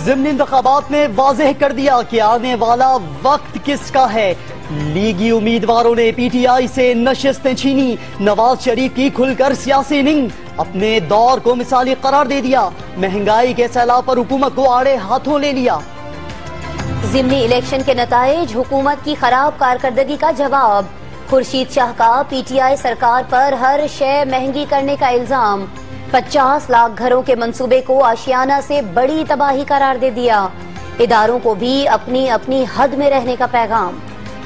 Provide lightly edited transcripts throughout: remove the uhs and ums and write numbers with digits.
ضمنی انتخابات میں واضح کر دیا کہ آنے والا وقت کس کا ہے۔ لیگی امیدواروں نے پی ٹی آئی سے نشستیں چھینی، نواز شریف کی کھل کر سیاسی اننگ، اپنے دور کو مثالی قرار دے دیا، مہنگائی کے سیلاب پر حکومت کو آڑے ہاتھوں لے لیا۔ ضمنی الیکشن کے نتائج حکومت کی خراب کارکردگی کا جواب، خورشید شاہ کا پی ٹی آئی سرکار پر ہر شے مہنگی کرنے کا الزام، 50 لاکھ گھروں کے منصوبے کو آشیانہ سے بڑی تباہی قرار دے دیا، اداروں کو بھی اپنی اپنی حد میں رہنے کا پیغام۔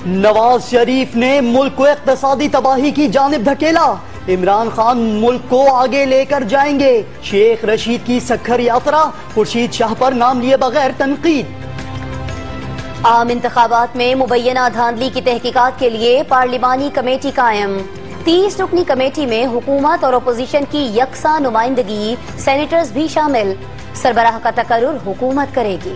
نواز شریف نے ملک کو اقتصادی تباہی کی جانب دھکیلا، عمران خان ملک کو آگے لے کر جائیں گے، شیخ رشید کی سکھر یاترا، خورشید شاہ پر نام لیے بغیر تنقید۔ عام انتخابات میں مبینہ دھاندلی کی تحقیقات کے لیے پارلیمانی کمیٹی قائم، 30 رکنی کمیٹی میں حکومت اور اپوزیشن کی یکساں نمائندگی، سینیٹرز بھی شامل، سربراہ کا تقرر حکومت کرے گی۔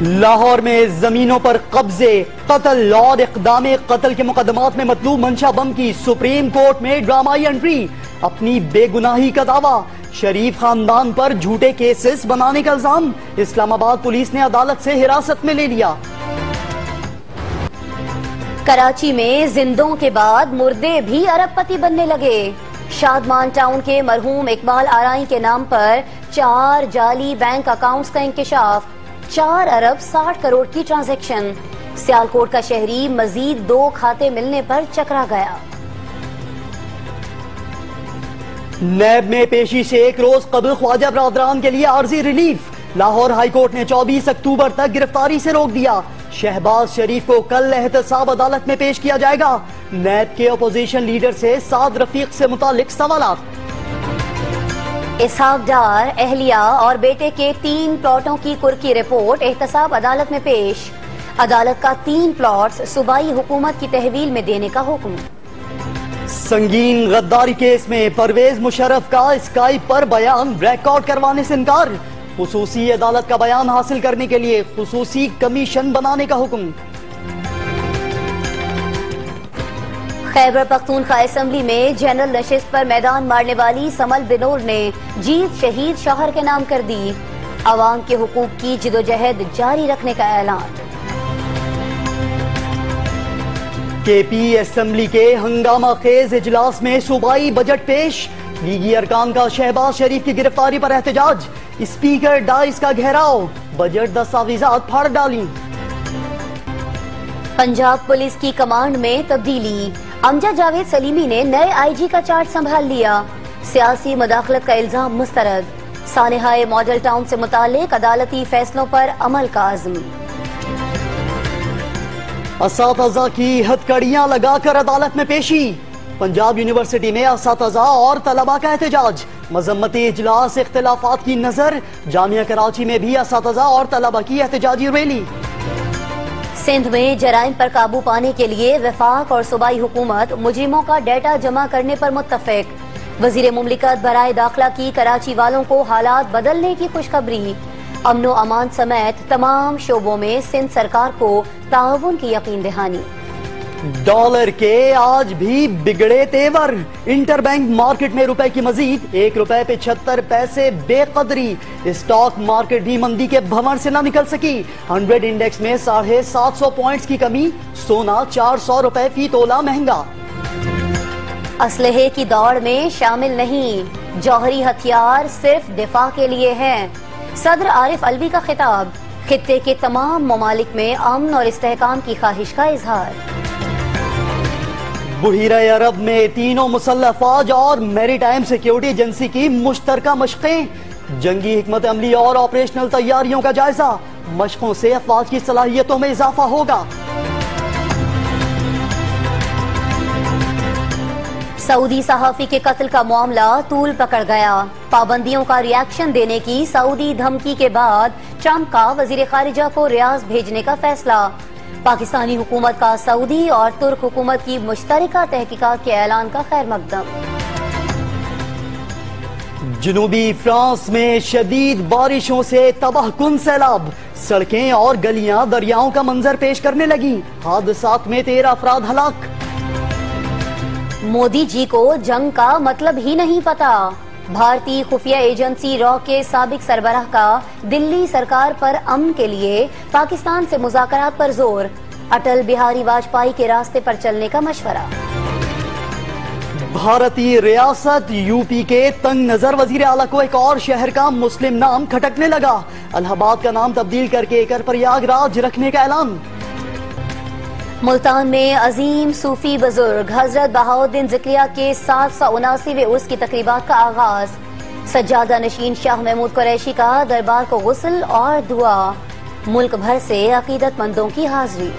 لاہور میں زمینوں پر قبضے، قتل اور اقدام قتل کے مقدمات میں مطلوب منشا بم کی سپریم کورٹ میں ڈرامائی انٹری، اپنی بے گناہی کا دعویٰ، شریف خاندان پر جھوٹے کیسز بنانے کا الزام، اسلام آباد پولیس نے عدالت سے حراست میں لے لیا۔ کراچی میں زندوں کے بعد مردے بھی ارب پتی بننے لگے، شادمان ٹاؤن کے مرحوم اقبال آرائی کے نام پر 4 جعلی بینک اکاؤنٹس کا انکشاف، 4 ارب 60 کروڑ کی ٹرانزیکشن، سیالکوٹ کا شہری مزید 2 کھاتے ملنے پر چکرا گیا۔ نیب میں پیشی سے 1 روز قبل خواجہ برادران کے لیے عارضی ریلیف، لاہور ہائی کورٹ نے 24 اکتوبر تک گرفتاری سے روک دیا، شہباز شریف کو کل احتساب عدالت میں پیش کیا جائے گا، نیب کے اپوزیشن لیڈر سے سعد رفیق سے متعلق سوالات۔ اسحاق ڈار، اہلیہ اور بیٹے کے 3 پلاٹوں کی کرکی رپورٹ احتساب عدالت میں پیش، عدالت کا 3 پلاٹس صوبائی حکومت کی تحویل میں دینے کا حکم۔ سنگین غداری کیس میں پرویز مشرف کا اسکائپ پر بیان ریکارڈ کروانے سے انکار، خصوصی عدالت کا بیان حاصل کرنے کے لیے خصوصی کمیشن بنانے کا حکم۔ خیبر پختونخوا اسمبلی میں جنرل نشست پر میدان مارنے والی سمل بنور نے جیت شہید شوہر کے نام کر دی، عوام کے حقوق کی جدوجہد جاری رکھنے کا اعلان۔ کے پی اسمبلی کے ہنگامہ خیز اجلاس میں صوبائی بجٹ پیش، لیگی ارکان کا شہباز شریف کی گرفتاری پر احتجاج، اسپیکر ڈائس کا گھیراؤ، بجٹ دستاویزات پھاڑ ڈالی۔ پنجاب پولیس کی کمانڈ میں تبدیلی، امجد جاوید سلیمی نے نئے آئی جی کا چارج سنبھال لیا، سیاسی مداخلت کا الزام مسترد، سانحہ ماڈل ٹاؤن سے متعلق عدالتی فیصلوں پر عمل کا عزم۔ اساتذہ کی ہتھکڑیاں لگا کر عدالت میں پیشی، پنجاب یونیورسٹی میں اساتذہ اور طلباء کا احتجاج، مذمتی اجلاس اختلافات کی نظر، جامعہ کراچی میں بھی اساتذہ اور طلباء کی احتجاجی ریلی۔ سندھ میں جرائم پر قابو پانے کے لیے وفاق اور صوبائی حکومت مجرموں کا ڈیٹا جمع کرنے پر متفق، وزیر مملکت برائے داخلہ کی کراچی والوں کو حالات بدلنے کی خوشخبری، امن و امان سمیت تمام شعبوں میں سندھ سرکار کو تعاون کی یقین دہانی۔ ڈالر کے آج بھی بگڑے تیور، انٹر بینک مارکیٹ میں روپے کی مزید 1 روپے 75 پیسے بے قدری، اسٹاک مارکیٹ بھی مندی کے بھنور سے نہ نکل سکی، 100 انڈیکس میں 750 پوائنٹس کی کمی، سونا 400 روپے فی تولہ مہنگا۔ اسلحے کی دوڑ میں شامل نہیں، جوہری ہتھیار صرف دفاع کے لیے ہیں، صدر عارف الوی کا خطاب، خطے کے تمام ممالک میں امن اور استحکام کی خواہش کا اظہار۔ بحیرہ عرب میں تینوں مسلح افواج اور میری ٹائم سیکیورٹی ایجنسی کی مشترکہ مشقیں، جنگی حکمت عملی اور آپریشنل تیاریوں کا جائزہ، مشقوں سے افواج کی صلاحیتوں میں اضافہ ہوگا۔ سعودی صحافی کے قتل کا معاملہ طول پکڑ گیا، پابندیوں کا ری ایکشن دینے کی سعودی دھمکی کے بعد ٹرمپ کا وزیر خارجہ کو ریاض بھیجنے کا فیصلہ، پاکستانی حکومت کا سعودی اور ترک حکومت کی مشترکہ تحقیقات کے اعلان کا خیر مقدم۔ جنوبی فرانس میں شدید بارشوں سے تباہ کن سیلاب، سڑکیں اور گلیاں دریاؤں کا منظر پیش کرنے لگی، حادثات میں 13 افراد ہلاک۔ مودی جی کو جنگ کا مطلب ہی نہیں پتا، بھارتی خفیہ ایجنسی را کے سابق سربراہ کا دلی سرکار پر امن کے لیے پاکستان سے مذاکرات پر زور، اٹل بہاری واجپئی کے راستے پر چلنے کا مشورہ۔ بھارتی ریاست یو پی کے تنگ نظر وزیر اعلیٰ کو ایک اور شہر کا مسلم نام کھٹکنے لگا، الہ آباد کا نام تبدیل کر کے کرپریاگ راج رکھنے کا اعلان۔ ملتان میں عظیم صوفی بزرگ حضرت بہاؤالدین ذکریہ کے 779ویں عرس کی تقریبات کا آغاز، سجادہ نشین شاہ محمود قریشی کا دربار کو غسل اور دعا، ملک بھر سے عقیدت مندوں کی حاضری۔